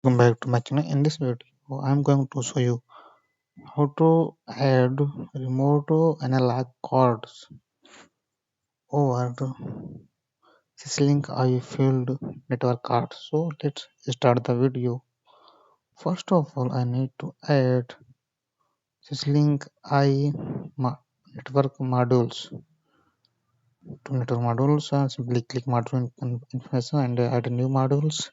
Welcome back to my channel. In this video, I'm going to show you how to add remote analog cords over the Syslink I field network card. So let's start the video. First of all, I need to add Syslink I network modules. To network modules, simply click module information and add new modules.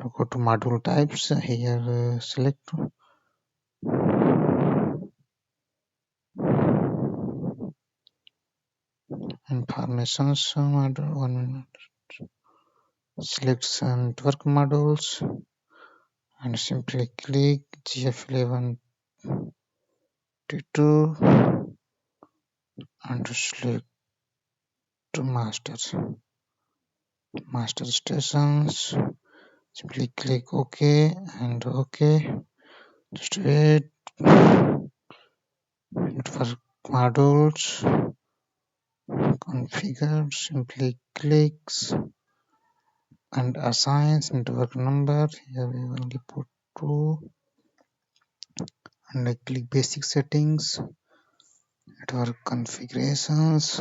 Go to module types. Here, select informations. Module 1 minute. Select some network modules and simply click GF11T2 and select master stations. Simply click OK and OK. Just wait. Network modules configure. Simply clicks and assigns network number. Here we will put 2 and I click basic settings. Network configurations.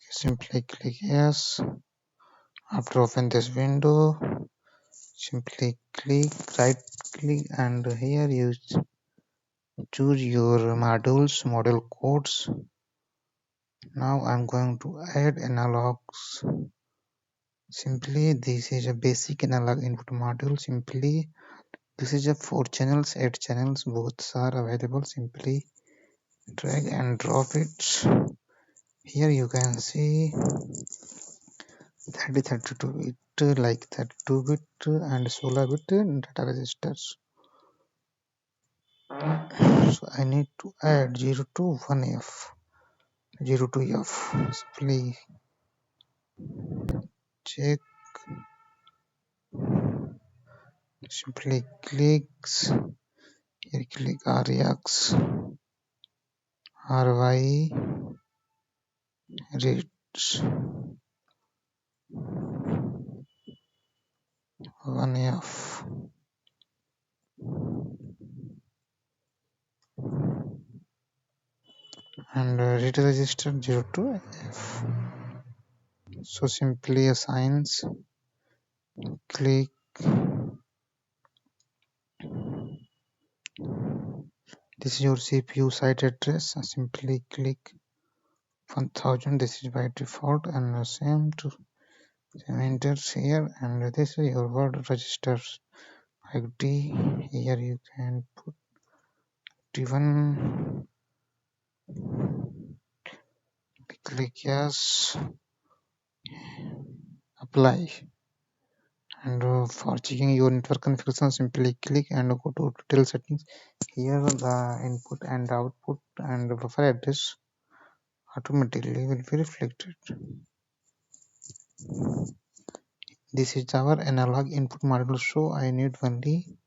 Simply click yes. After open this window, simply right click and here you choose your model codes. Now I'm going to add analogs. Simply this is a basic analog input module. Simply this is a 4 channels, 8 channels, both are available. Simply drag and drop it. Here you can see 32-bit like 32-bit and 16-bit data registers. So I need to add 0 to 1F, 0 to F. Simply check, simply clicks, here click RX, RY, reads 1F. And read register 0 to F. So simply assigns, click, this is your CPU site address. Simply click 1000. This is by default and same to enters here, and this is your word registers ID. Here you can put T1, click yes, apply, and for checking your network configuration simply click and go to detail settings. Here the input and output and buffer address automatically will be reflected. This is our analog input module, so I need only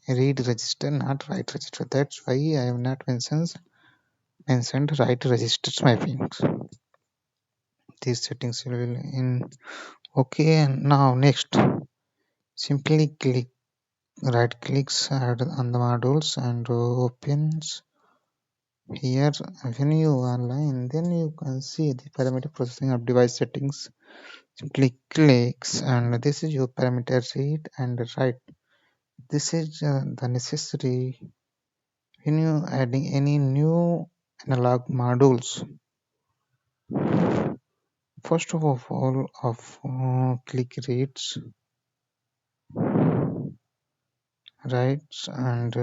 read register, not write register. That's why I have not mentioned write register mappings. These settings will in okay. And now next, simply click right clicks add on the modules and opens. Here when you align, then you can see the parameter processing of device settings. Simply clicks and this is your parameter read and write. This is the necessary when you adding any new analog modules. First of all, click reads, writes, and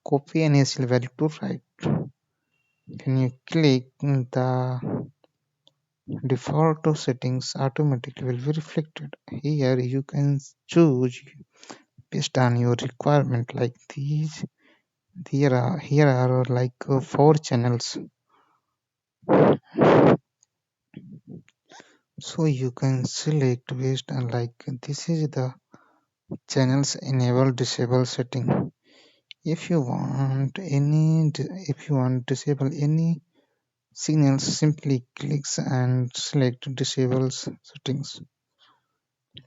copy an ACL value to write. When you click, the default settings automatically will be reflected. Here you can choose based on your requirement. Like these, here are like 4 channels. So you can select based on like this is the channels enable disable setting. If you want disable any signals, simply clicks and select disable settings.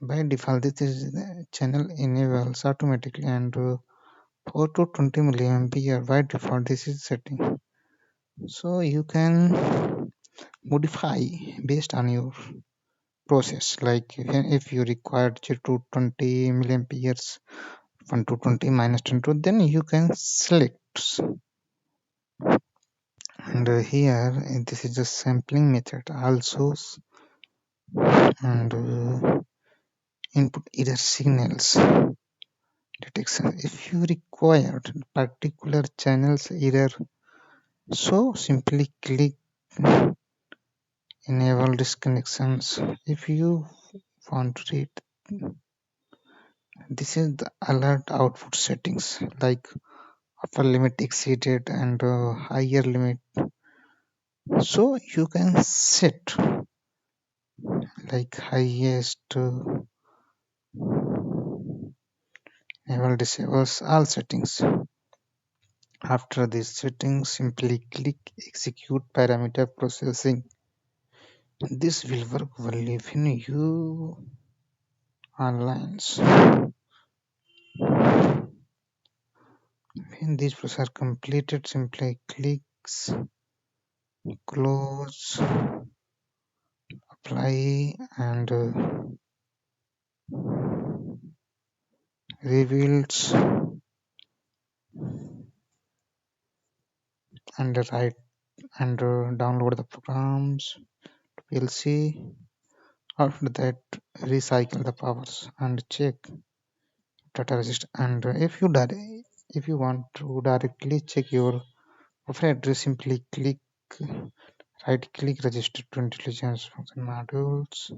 By default, this is the channel enables automatically and 4 to 20 milliampere by default. This is setting. So you can modify based on your process. Like if you require 20 milliamperes 1 to 20 minus 10 to, then you can select. And here this is the sampling method also, and input error signals detection. If you required particular channels error, so simply click enable disconnections. If you want to read, this is the alert output settings, like upper limit exceeded and higher limit. So you can set like highest enable disables all settings. After this setting, simply click execute parameter processing. This will work only when you online. When these processes are completed, simply clicks close, apply, and reveals and write and download the programs to PLC. After that, recycle the powers and check data register. And if you want to directly check your buffer address, simply click right click register to intelligence function modules.